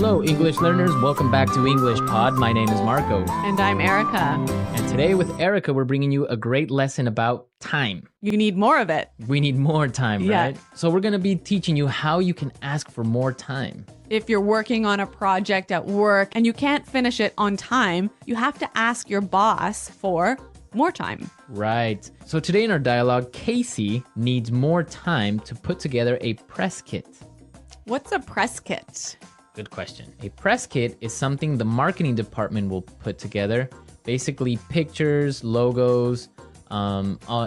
Hello, English learners. Welcome back to English Pod. My name is Marco. And I'm Erica. And today with Erica, we're bringing you a great lesson about time. You need more of it. We need more time, Yeah. right? So we're going to be teaching you how you can ask for more time. If you're working on a project at work and you can't finish it on time, you have to ask your boss for more time. Right. So today in our dialogue, Casey needs more time to put together a press kit. What's a press kit? Good question. A press kit is something the marketing department will put together. Basically pictures, logos,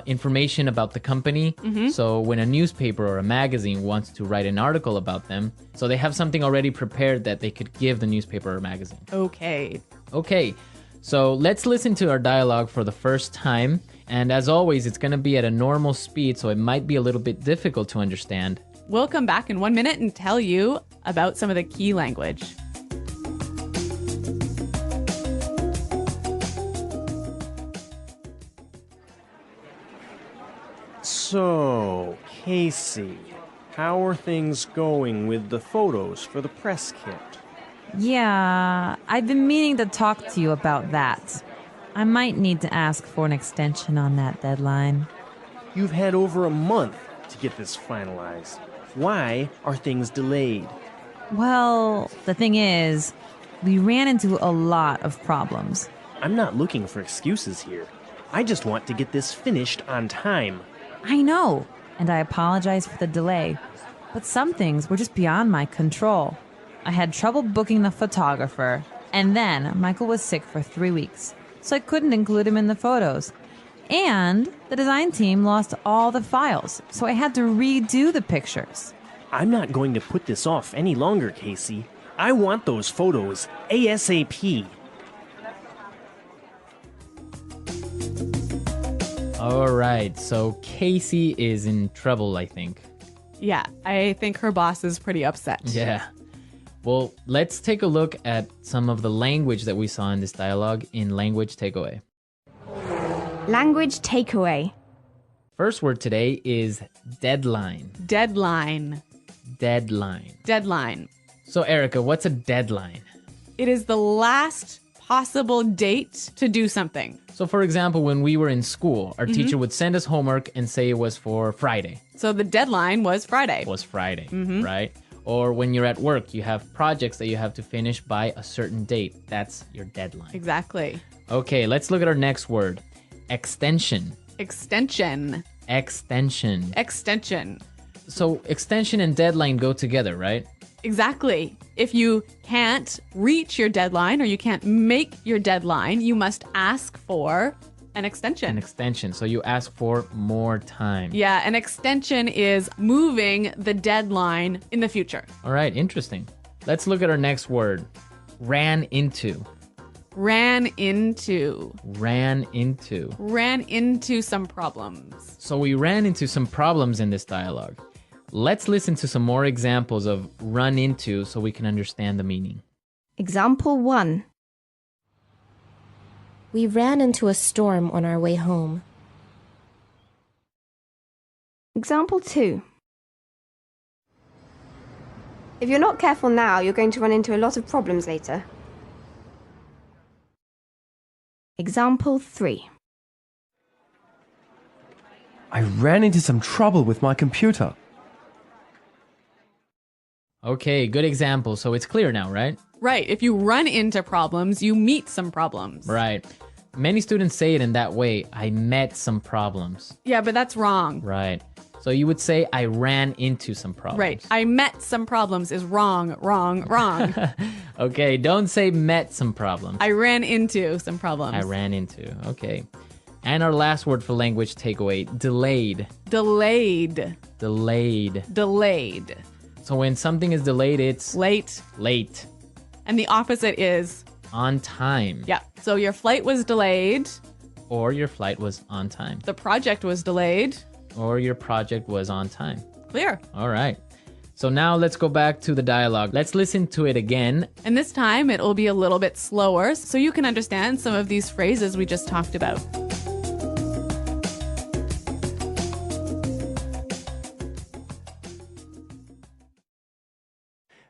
information about the company. So when a newspaper or a magazine wants to write an article about them, so they have something already prepared that they could give the newspaper or magazine. Okay. Okay, so let's listen to our dialogue for the first time. And as always, it's going to be at a normal speed, so it might be a little bit difficult to understand. We'll come back in 1 minute and tell you about some of the key language. So, Casey, how are things going with the photos for the press kit? Yeah, I've been meaning to talk to you about that. I might need to ask for an extension on that deadline. You've had over a month to get this finalized. Why are things delayed? Well, the thing is, we ran into a lot of problems. I'm not looking for excuses here. I just want to get this finished on time. I know, and I apologize for the delay, but some things were just beyond my control. I had trouble booking the photographer, and then Michael was sick for 3 weeks, so I couldn't include him in the photos. And the design team lost all the files, so I had to redo the pictures. I'm not going to put this off any longer, Casey. I want those photos ASAP. All right, so Casey is in trouble, I think. Yeah, I think her boss is pretty upset. Yeah. Well, let's take a look at some of the language that we saw in this dialogue in Language Takeaway. Language takeaway. First word today is deadline. Deadline. Deadline. Deadline. So, Erica, what's a deadline? It is the last possible date to do something. So, for example, when we were in school, our teacher would send us homework and say it was for Friday. So the deadline was Friday. It was Friday, right? Or when you're at work, you have projects that you have to finish by a certain date. That's your deadline. Exactly. Okay, let's look at our next word. Extension. Extension. Extension. Extension. So extension and deadline go together, right? Exactly. If you can't reach your deadline or you can't make your deadline, you must ask for an extension. An extension. So you ask for more time. Yeah, an extension is moving the deadline in the future. All right, interesting. Let's look at our next word. Ran into. Ran into. Ran into. Ran into some problems. So we ran into some problems in this dialogue. Let's listen to some more examples of run into so we can understand the meaning. Example 1. We ran into a storm on our way home. Example 2. If you're not careful now, you're going to run into a lot of problems later. Example 3. I ran into some trouble with my computer. Okay, good example. So it's clear now, right? Right. If you run into problems, you meet some problems. Right. Many students say it in that way. I met some problems. Yeah, but that's wrong. Right. So you would say I ran into some problems. Right. I met some problems is wrong, wrong, wrong. Okay, don't say met some problems. I ran into some problems. I ran into. Okay. And our last word for language takeaway, delayed. Delayed. Delayed. Delayed. So when something is delayed, it's Late. late. And the opposite is, On time. yeah. So your flight was delayed. Or your flight was on time. The project was delayed. Or your project was on time. Clear. All right. So now let's go back to the dialogue. Let's listen to it again. And this time it will be a little bit slower so you can understand some of these phrases we just talked about.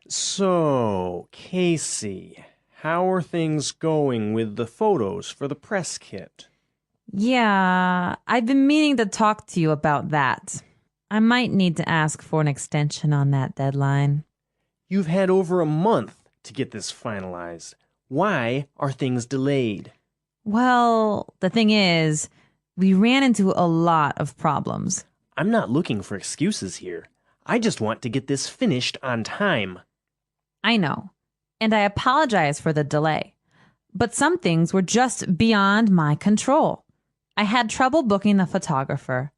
So, Casey, how are things going with the photos for the press kit? Yeah, I've been meaning to talk to you about that. I might need to ask for an extension on that deadline. You've had over a month to get this finalized. Why are things delayed? Well, the thing is, we ran into a lot of problems. I'm not looking for excuses here. I just want to get this finished on time. I know, and I apologize for the delay. But some things were just beyond my control. I had trouble booking the photographer.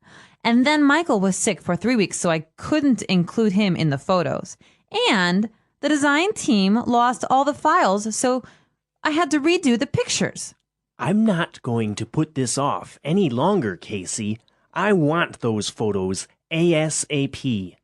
And then Michael was sick for 3 weeks, so I couldn't include him in the photos. And the design team lost all the files, so I had to redo the pictures. I'm not going to put this off any longer, Casey. I want those photos ASAP.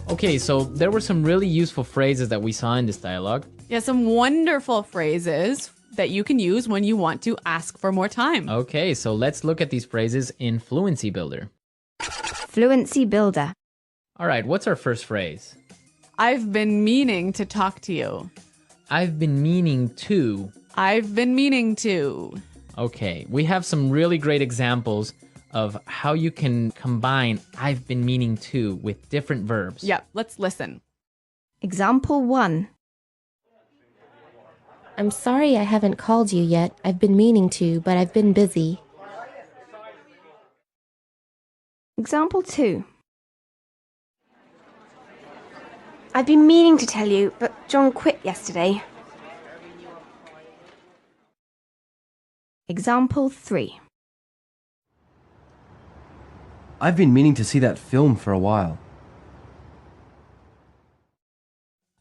Okay, so there were some really useful phrases that we saw in this dialogue. Yeah, some wonderful phrases that you can use when you want to ask for more time. Okay, so let's look at these phrases in Fluency Builder. Fluency Builder. All right, what's our first phrase? I've been meaning to talk to you. I've been meaning to. I've been meaning to. Okay, we have some really great examples of how you can combine I've been meaning to with different verbs. Yep, let's listen. Example 1. I'm sorry I haven't called you yet. I've been meaning to, but I've been busy. Example 2. I've been meaning to tell you, but John quit yesterday. Example 3. I've been meaning to see that film for a while.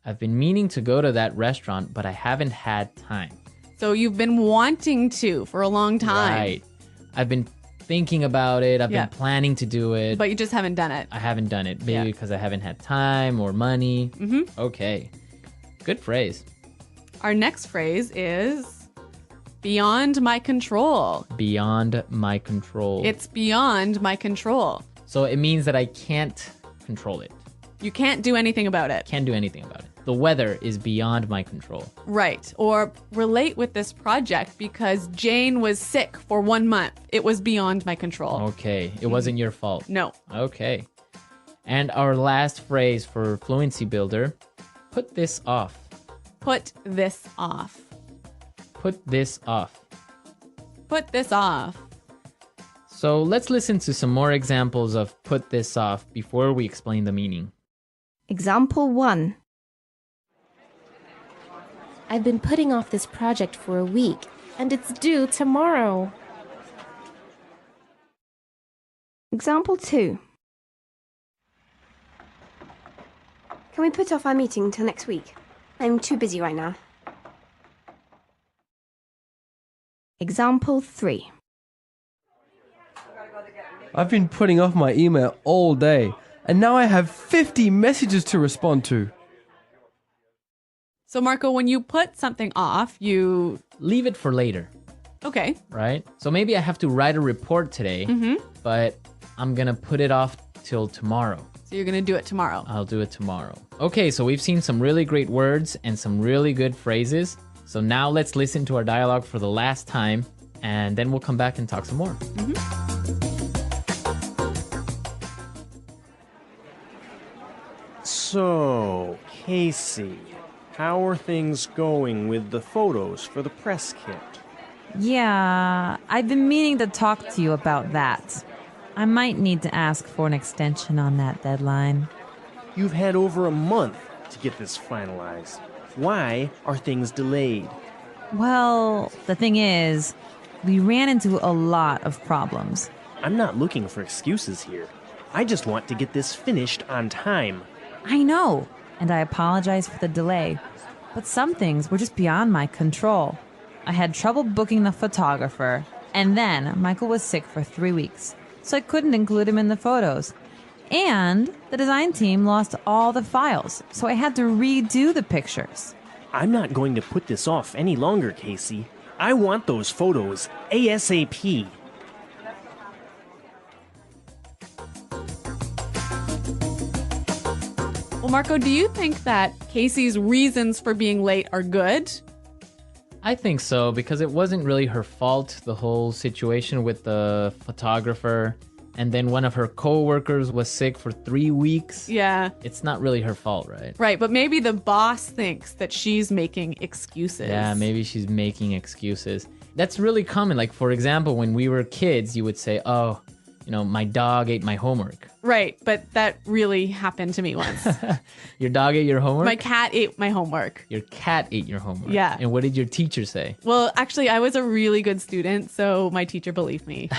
I've been meaning to go to that restaurant, but I haven't had time. So you've been wanting to for a long time. Right. I've been thinking about it. I've Yeah. been planning to do it. But you just haven't done it. I haven't done it. Maybe Yeah. because I haven't had time or money. Mm-hmm. Okay. Good phrase. Our next phrase is beyond my control. Beyond my control. It's beyond my control. So it means that I can't control it. You can't do anything about it. Can't do anything about it. The weather is beyond my control. Right. Or relate with this project because Jane was sick for 1 month. It was beyond my control. Okay. It wasn't your fault. No. Okay. And our last phrase for Fluency Builder, put this off. Put this off. Put this off. Put this off. So let's listen to some more examples of put this off before we explain the meaning. Example 1. I've been putting off this project for a week, and it's due tomorrow. Example 2. Can we put off our meeting till next week? I'm too busy right now. Example 3. I've been putting off my email all day, and now I have 50 messages to respond to. So, Marco, when you put something off, you... Leave it for later, Okay. right? So maybe I have to write a report today, but I'm going to put it off till tomorrow. So you're going to do it tomorrow. I'll do it tomorrow. Okay, so we've seen some really great words and some really good phrases. So now let's listen to our dialogue for the last time, and then we'll come back and talk some more. So, Casey, how are things going with the photos for the press kit? Yeah, I've been meaning to talk to you about that. I might need to ask for an extension on that deadline. You've had over a month to get this finalized. Why are things delayed? Well, the thing is, we ran into a lot of problems. I'm not looking for excuses here. I just want to get this finished on time. I know, and I apologize for the delay. But some things were just beyond my control. I had trouble booking the photographer, and then Michael was sick for 3 weeks, so I couldn't include him in the photos. And the design team lost all the files, so I had to redo the pictures. I'm not going to put this off any longer, Casey. I want those photos ASAP. Well, Marco, do you think that Casey's reasons for being late are good? I think so, because it wasn't really her fault, the whole situation with the photographer. And then one of her coworkers was sick for 3 weeks. Yeah. It's not really her fault, right? Right, but maybe the boss thinks that she's making excuses. Yeah, maybe she's making excuses. That's really common. Like, for example, when we were kids, you would say, oh, my dog ate my homework. Right, but that really happened to me once. Your dog ate your homework? My cat ate my homework. Your cat ate your homework? Yeah. And what did your teacher say? Well, actually, I was a really good student, so my teacher believed me.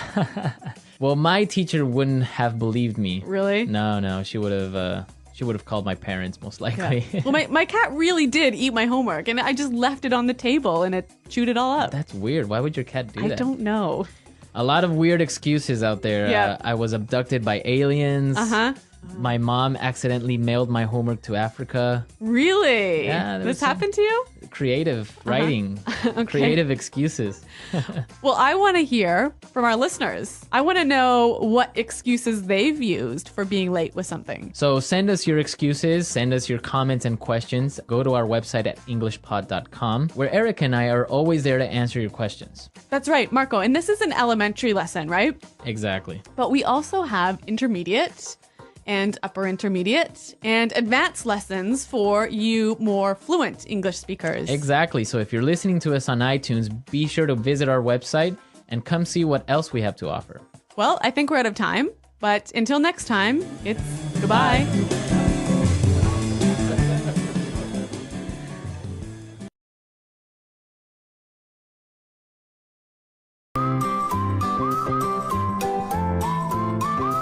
Well, my teacher wouldn't have believed me. Really? No. She would have called my parents, most likely. Yeah. Well, my cat really did eat my homework, and I just left it on the table, and it chewed it all up. That's weird. Why would your cat do that? I don't know. A lot of weird excuses out there. Yeah. I was abducted by aliens. Uh-huh. My mom accidentally mailed my homework to Africa. Really? Yeah, This happened to you? Creative writing. Okay. Creative excuses. Well, I want to hear from our listeners. I want to know what excuses they've used for being late with something. So send us your excuses, send us your comments and questions. Go to our website at englishpod.com, where Eric and I are always there to answer your questions. That's right, Marco. And this is an elementary lesson, right? Exactly. But we also have intermediate and upper intermediate and advanced lessons for you more fluent English speakers. Exactly. So if you're listening to us on iTunes, be sure to visit our website and come see what else we have to offer. Well, I think we're out of time, but until next time, it's goodbye.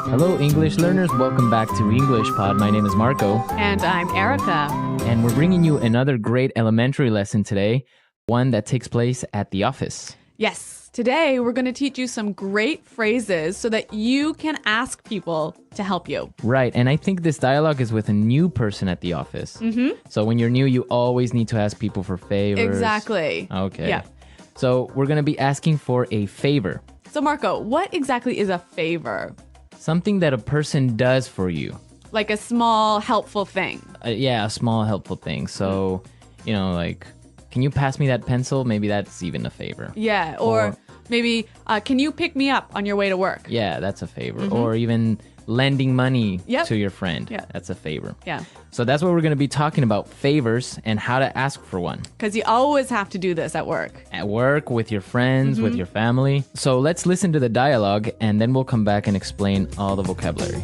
Hello, English learners. Welcome back to English Pod. My name is Marco. And I'm Erica. And we're bringing you another great elementary lesson today, one that takes place at the office. Yes, today we're going to teach you some great phrases so that you can ask people to help you. Right, and I think this dialogue is with a new person at the office. Mm-hmm. So when you're new, you always need to ask people for favors. Exactly. Okay. Yeah. So we're going to be asking for a favor. So Marco, what exactly is a favor? Something that a person does for you. Like a small helpful thing. Yeah, a small helpful thing. So, like, can you pass me that pencil? Maybe that's even a favor. Yeah, or maybe, can you pick me up on your way to work? Yeah, that's a favor. Or even lending money Yep. to your friend. Yeah. That's a favor. Yeah, So that's what we're going to be talking about, favors and how to ask for one. because you always have to do this at work. At work, with your friends, with your family. So let's listen to the dialogue and then we'll come back and explain all the vocabulary.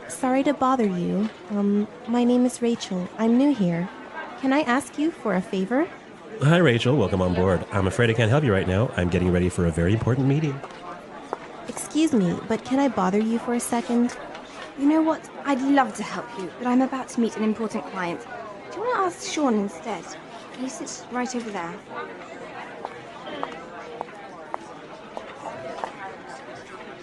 Sorry to bother you. My name is Rachel. I'm new here. Can I ask you for a favor? Hi, Rachel. Welcome on board. I'm afraid I can't help you right now. I'm getting ready for a very important meeting. Excuse me, but can I bother you for a second? You know what? I'd love to help you, but I'm about to meet an important client. Do you want to ask Sean instead? He sits right over there.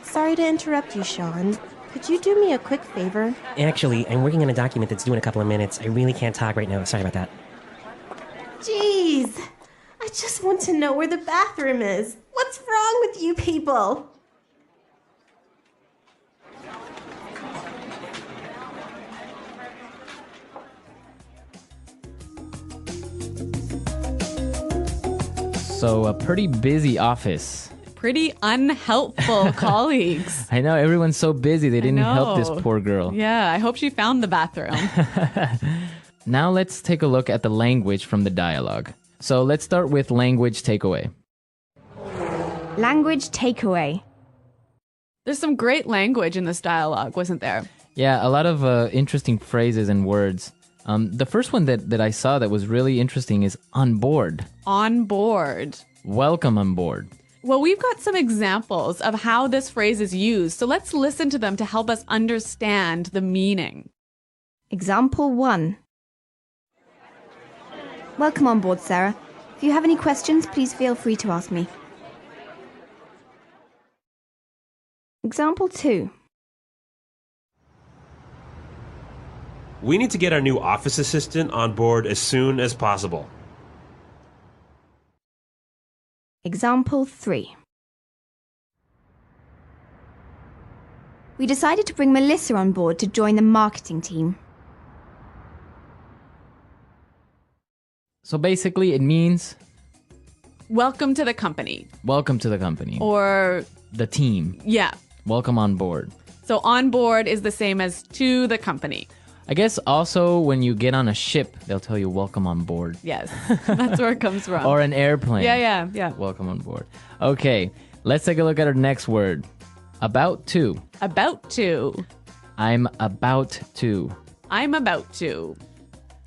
Sorry to interrupt you, Sean. Could you do me a quick favor? Actually, I'm working on a document that's due in a couple of minutes. I really can't talk right now. Sorry about that. Jeez! I just want to know where the bathroom is. What's wrong with you people? So a pretty busy office. Pretty unhelpful colleagues. I know, everyone's so busy they didn't help this know. poor girl. Yeah, I hope she found the bathroom. Now let's take a look at the language from the dialogue. So let's start with language takeaway. Language takeaway. There's some great language in this dialogue, wasn't there? Yeah, a lot of interesting phrases and words. The first one that I saw that was really interesting is on board. On board. Welcome on board. Well, we've got some examples of how this phrase is used, so let's listen to them to help us understand the meaning. Example 1. Welcome on board, Sarah. If you have any questions, please feel free to ask me. Example 2. We need to get our new office assistant on board as soon as possible. Example 3. We decided to bring Melissa on board to join the marketing team. So basically, it means Welcome to the company. welcome to the company. Or, The team. yeah. Welcome on board. So on board is the same as to the company. I guess also when you get on a ship, they'll tell you welcome on board. Yes, that's where it comes from. Or an airplane. Yeah. Welcome on board. Okay, let's take a look at our next word. About to. About to. I'm about to. I'm about to.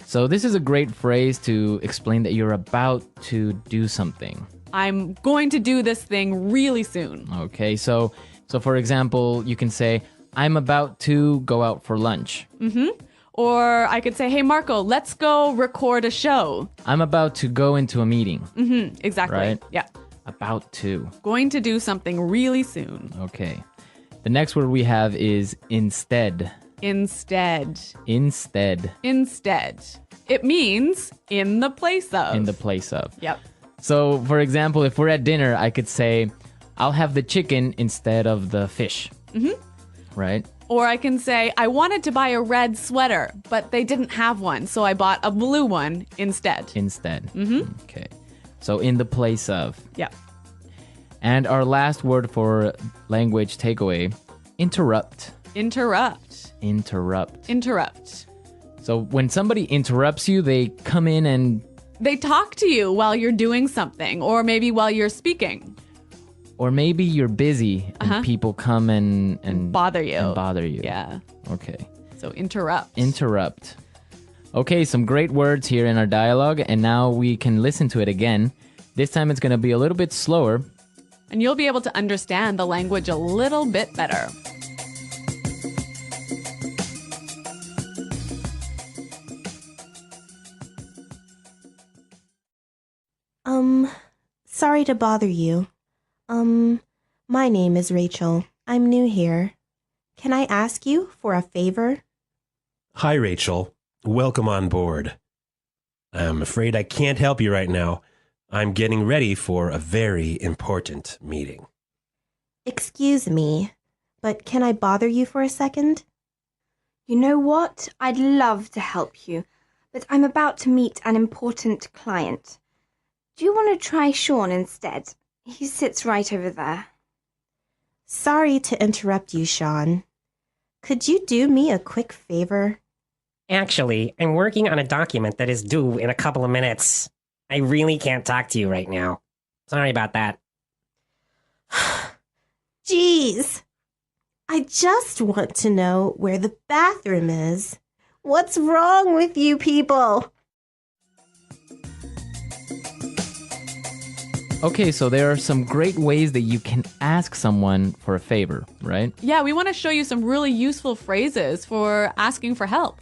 So this is a great phrase to explain that you're about to do something. I'm going to do this thing really soon. Okay, so for example, you can say, I'm about to go out for lunch. Or I could say, hey, Marco, let's go record a show. I'm about to go into a meeting. Exactly. Right. Yeah. About to. Going to do something really soon. Okay. The next word we have is instead. Instead. Instead. Instead. It means in the place of. In the place of. Yep. So, for example, if we're at dinner, I could say, I'll have the chicken instead of the fish. Right? Or I can say, I wanted to buy a red sweater, but they didn't have one, so I bought a blue one instead. Instead. Okay. So, in the place of. Yep. And our last word for language takeaway, interrupt. Interrupt. Interrupt. Interrupt. So, when somebody interrupts you, they come in and They talk to you while you're doing something, or maybe while you're speaking. or maybe you're busy and people come and Bother you. And bother you. Yeah. Okay. So interrupt. Interrupt. Okay, some great words here in our dialogue, and now we can listen to it again. This time it's going to be a little bit slower. And you'll be able to understand the language a little bit better. Sorry to bother you. My name is Rachel. I'm new here. Can I ask you for a favor? Hi, Rachel. Welcome on board. I'm afraid I can't help you right now. I'm getting ready for a very important meeting. Excuse me, but can I bother you for a second? You know what? I'd love to help you, but I'm about to meet an important client. Do you want to try Sean instead? He sits right over there. Sorry to interrupt you, Sean. Could you do me a quick favor? Actually, I'm working on a document that is due in a couple of minutes. I really can't talk to you right now. Sorry about that. Jeez. I just want to know where the bathroom is. What's wrong with you people? Okay, so there are some great ways that you can ask someone for a favor, right? Yeah, we want to show you some really useful phrases for asking for help.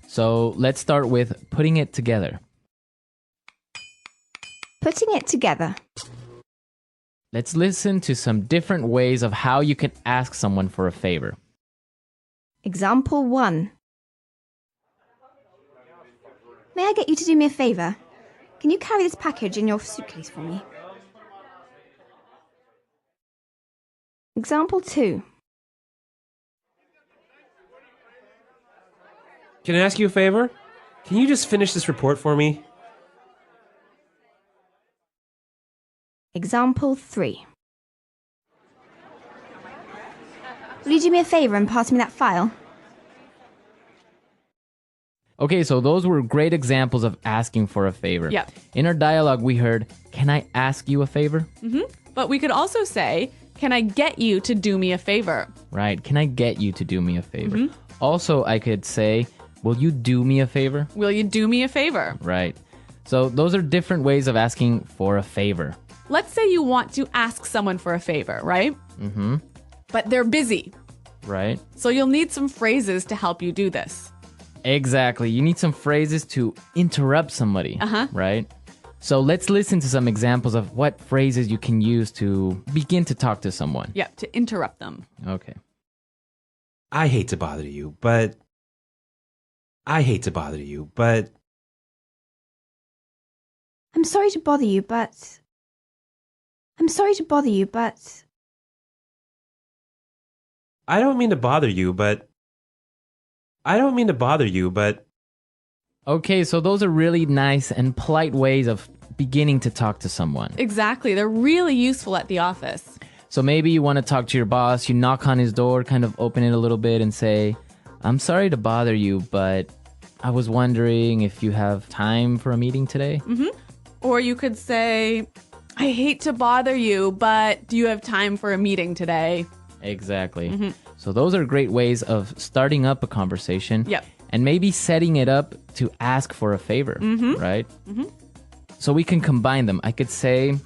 So let's start with putting it together. Putting it together. Let's listen to some different ways of how you can ask someone for a favor. Example 1. May I get you to do me a favor? Can you carry this package in your suitcase for me? Example 2. Can I ask you a favor? Can you just finish this report for me? Example 3. Will you do me a favor and pass me that file? Okay, so those were great examples of asking for a favor. Yeah. In our dialogue, we heard, can I ask you a favor? But we could also say, can I get you to do me a favor? Right. Can I get you to do me a favor? Also, I could say, will you do me a favor? Will you do me a favor? Right. So those are different ways of asking for a favor. Let's say you want to ask someone for a favor, right? But they're busy. Right. So you'll need some phrases to help you do this. Exactly. You need some phrases to interrupt somebody. Right? So let's listen to some examples of what phrases you can use to begin to talk to someone. Yeah, to interrupt them. Okay. I hate to bother you, but... I'm sorry to bother you, but I'm sorry to bother you, but... I don't mean to bother you, but... Okay, so those are really nice and polite ways of beginning to talk to someone. Exactly. They're really useful at the office. So maybe you want to talk to your boss, you knock on his door, kind of open it a little bit and say, I'm sorry to bother you, but I was wondering if you have time for a meeting today? Or you could say, I hate to bother you, but do you have time for a meeting today? Exactly. So those are great ways of starting up a conversation. Yep. And maybe setting it up to ask for a favor, right? So we can combine them. I could say,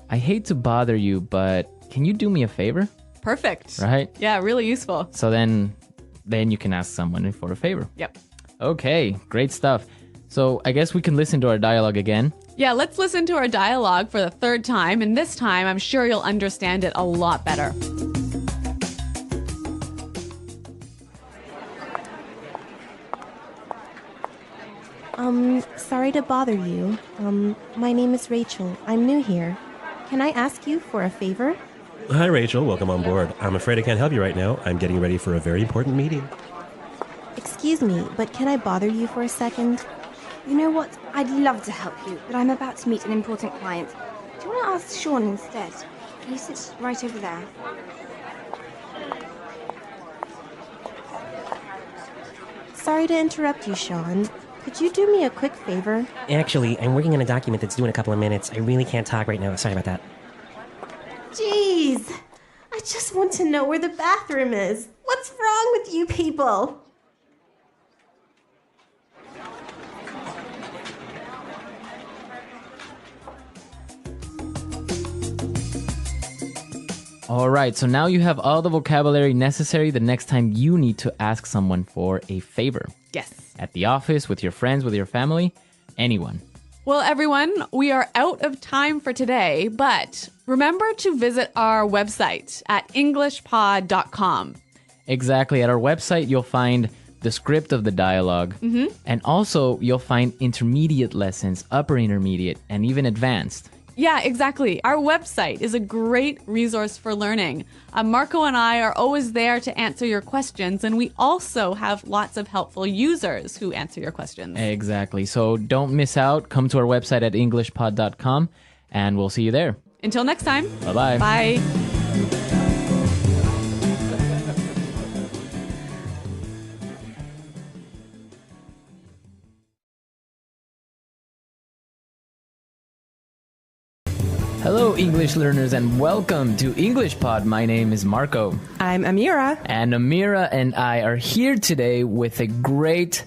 I hate to bother you, but can you do me a favor? Perfect. Right? Yeah, really useful. So then you can ask someone for a favor. Yep. Okay, great stuff. So I guess we can listen to our dialogue again. Yeah, let's listen to our dialogue for the third time. And this time, I'm sure you'll understand it a lot better. Sorry to bother you. My name is Rachel. I'm new here. Can I ask you for a favor? Hi, Rachel. Welcome on board. I'm afraid I can't help you right now. I'm getting ready for a very important meeting. Excuse me, but can I bother you for a second? You know what? I'd love to help you, but I'm about to meet an important client. Do you want to ask Sean instead? He sits right over there. Sorry to interrupt you, Sean. Could you do me a quick favor? Actually, I'm working on a document that's due in a couple of minutes. I really can't talk right now. Sorry about that. Jeez, I just want to know where the bathroom is. What's wrong with you people? All right, so now you have all the vocabulary necessary the next time you need to ask someone for a favor. Yes. At the office, with your friends, with your family, anyone. Well, everyone, we are out of time for today, but remember to visit our website at englishpod.com. Exactly. At our website, you'll find the script of the dialogue. And also, you'll find intermediate lessons, upper intermediate, and even advanced. Yeah, exactly. Our website is a great resource for learning. Marco and I are always there to answer your questions, and we also have lots of helpful users who answer your questions. Exactly. So don't miss out. Come to our website at englishpod.com, and we'll see you there. Until next time. Bye-bye. Bye. Hello, English learners, and welcome to English Pod. My name is Marco. I'm Amira. And Amira and I are here today with a great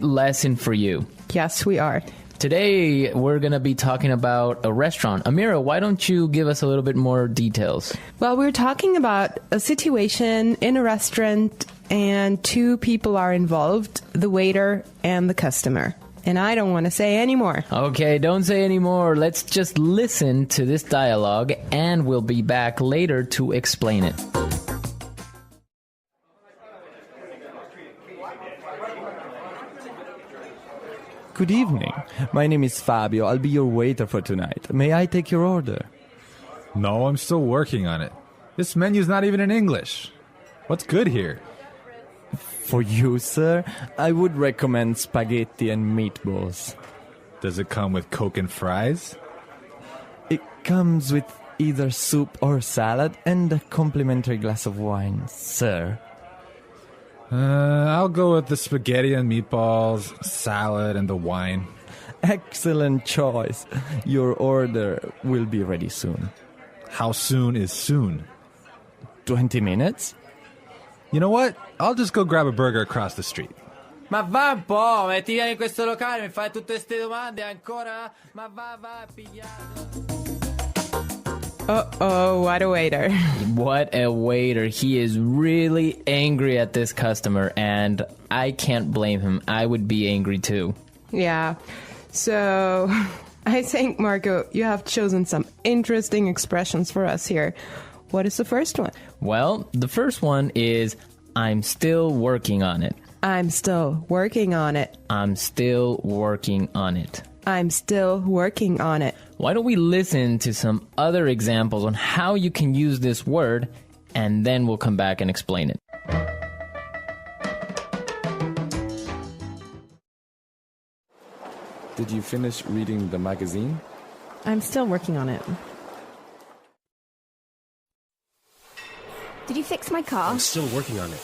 lesson for you. Yes, we are. Today, we're going to be talking about a restaurant. Amira, why don't you give us a little bit more details? Well, we're talking about a situation in a restaurant and two people are involved, the waiter and the customer. And I don't want to say any more. Okay, don't say any more. Let's just listen to this dialogue and we'll be back later to explain it. Good evening. My name is Fabio. I'll be your waiter for tonight. May I take your order? No, I'm still working on it. This menu's not even in English. What's good here? For you, sir, I would recommend spaghetti and meatballs. Does it come with Coke and fries? It comes with either soup or salad and a complimentary glass of wine, sir. I'll go with the spaghetti and meatballs, salad, and the wine. Excellent choice. Your order will be ready soon. How soon is soon? 20 minutes? You know what? I'll just go grab a burger across the street. Ma va un po', metti vieni in questo locale, mi fai tutte queste domande ancora? Ma va, pigliato. Uh-oh, what a waiter. What a waiter. He is really angry at this customer, and I can't blame him. I would be angry too. Yeah. So, I think, Marco, you have chosen some interesting expressions for us here. What is the first one? Well, the first one is, I'm still working on it. I'm still working on it. I'm still working on it. I'm still working on it. Why don't we listen to some other examples on how you can use this word, and then we'll come back and explain it. Did you finish reading the magazine? I'm still working on it. Did you fix my car? I'm still working on it.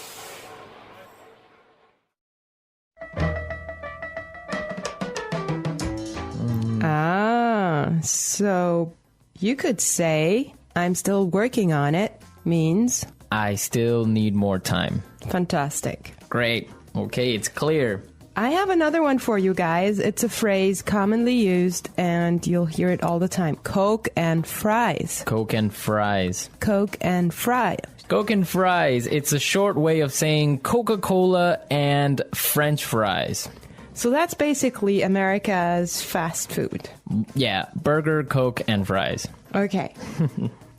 So you could say, I'm still working on it, means I still need more time. fantastic. Great. Okay, it's clear. I have another one for you guys. It's a phrase commonly used, and you'll hear it all the time. Coke and fries. Coke and fries. Coke and fry. Coke and fries. It's a short way of saying Coca-Cola and French fries. So that's basically America's fast food. Yeah, burger, Coke, and fries. Okay.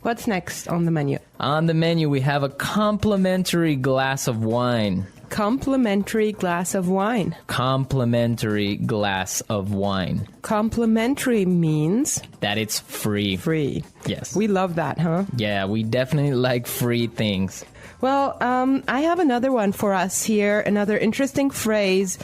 What's next on the menu? On the menu, we have a complimentary glass of wine. Complimentary glass of wine. Complimentary glass of wine. Complimentary means that it's free. Free. Yes. We love that, huh? Yeah, we definitely like free things. Well, I have another one for us here. Another interesting phrase.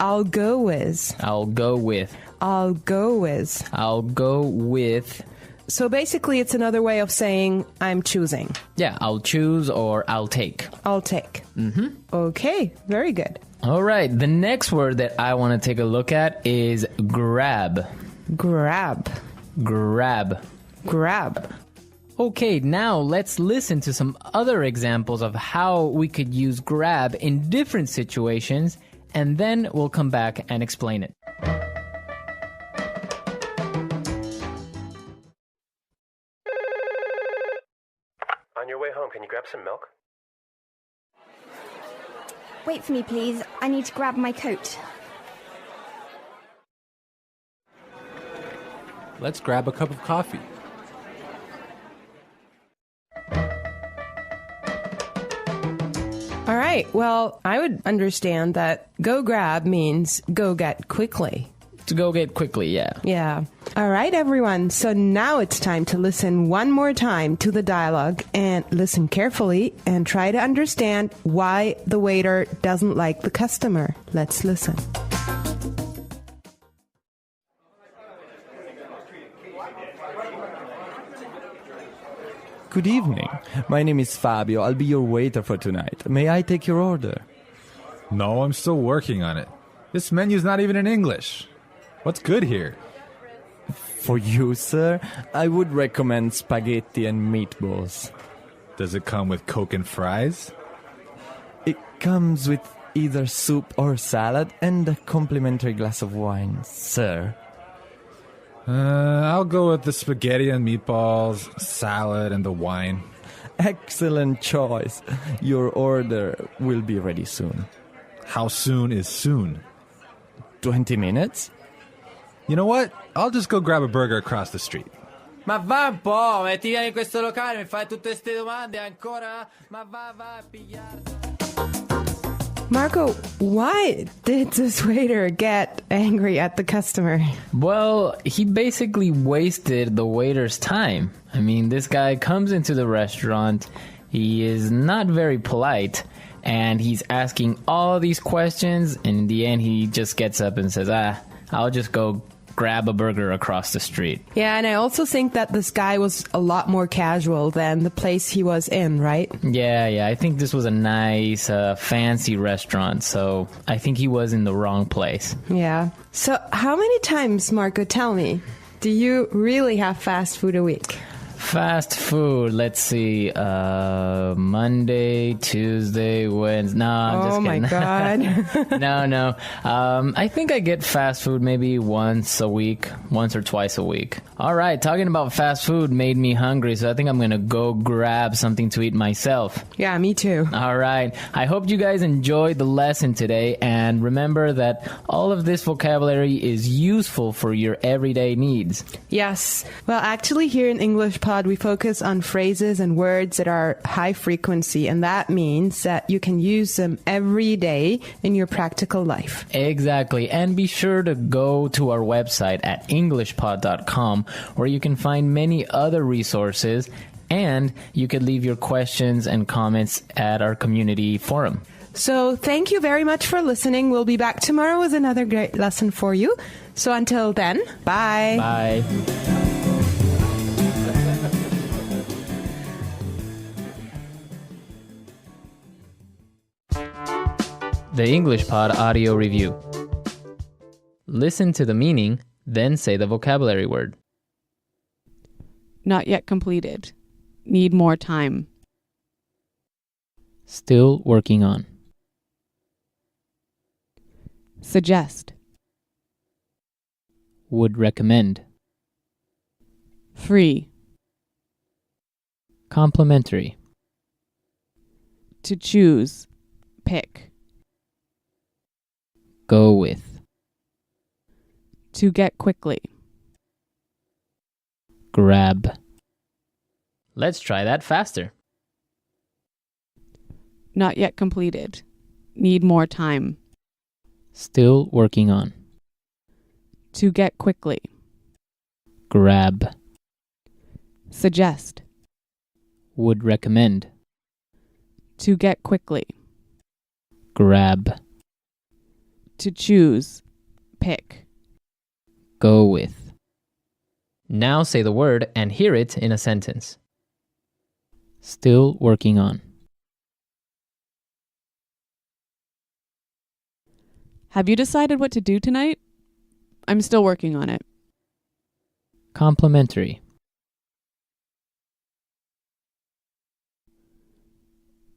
I'll go with. I'll go with. I'll go with. I'll go with. So basically, it's another way of saying I'm choosing. Yeah, I'll choose or I'll take. I'll take. Mm-hmm. Okay, very good. All right, the next word that I want to take a look at is grab. Grab. Grab. Grab. Okay, now let's listen to some other examples of how we could use grab in different situations, and then we'll come back and explain it. On your way home, can you grab some milk? Wait for me, please. I need to grab my coat. Let's grab a cup of coffee. All right, well, I would understand that go grab means go get quickly. To go get quickly, yeah. Yeah. All right, everyone. So now it's time to listen one more time to the dialogue and listen carefully and try to understand why the waiter doesn't like the customer. Let's listen. Good evening. My name is Fabio. I'll be your waiter for tonight. May I take your order? No, I'm still working on it. This menu's not even in English. What's good here? For you, sir, I would recommend spaghetti and meatballs. Does it come with Coke and fries? It comes with either soup or salad and a complimentary glass of wine, sir. I'll go with the spaghetti and meatballs, salad, and the wine. Excellent choice. Your order will be ready soon. How soon is soon? 20 minutes? You know what? I'll just go grab a burger across the street. Ma va un po', ti vieni in questo locale, mi fai tutte queste domande ancora? Ma va a pigliare. Marco, why did this waiter get angry at the customer? Well, he basically wasted the waiter's time. I mean, this guy comes into the restaurant, he is not very polite, and he's asking all these questions, and in the end he just gets up and says, I'll just go grab a burger across the street. Yeah, and I also think that this guy was a lot more casual than the place he was in, right? Yeah, I think this was a nice, fancy restaurant, so I think he was in the wrong place. Yeah. So how many times, Marco, tell me, do you really have fast food a week? Fast food, let's see, Monday, Tuesday, Wednesday. No, I'm just kidding. Oh my God. No. I think I get fast food maybe once or twice a week. All right, talking about fast food made me hungry, so I think I'm going to go grab something to eat myself. Yeah, me too. All right. I hope you guys enjoyed the lesson today, and remember that all of this vocabulary is useful for your everyday needs. Yes. Well, actually, here in English Pod, we focus on phrases and words that are high frequency, and that means that you can use them every day in your practical life. Exactly. And be sure to go to our website at englishpod.com, where you can find many other resources, and you could leave your questions and comments at our community forum. So thank you very much for listening. We'll be back tomorrow with another great lesson for you. So until then, bye. Bye. The English Pod Audio Review. Listen to the meaning, then say the vocabulary word. Not yet completed. Need more time. Still working on. Suggest. Would recommend. Free. Complimentary. To choose. Pick. Go with. To get quickly. Grab. Let's try that faster. Not yet completed. Need more time. Still working on. To get quickly. Grab. Suggest. Would recommend. To get quickly. Grab. To choose. Pick. Go with. Now say the word and hear it in a sentence. Still working on. Have you decided what to do tonight? I'm still working on it. Complimentary.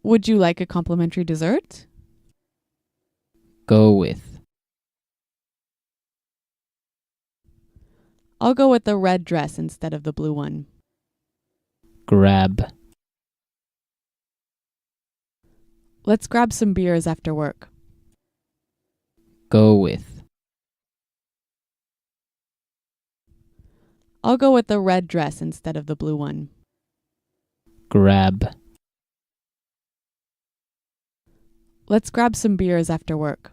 Would you like a complimentary dessert? Go with. I'll go with the red dress instead of the blue one. Grab. Let's grab some beers after work. Go with. I'll go with the red dress instead of the blue one. Grab. Let's grab some beers after work.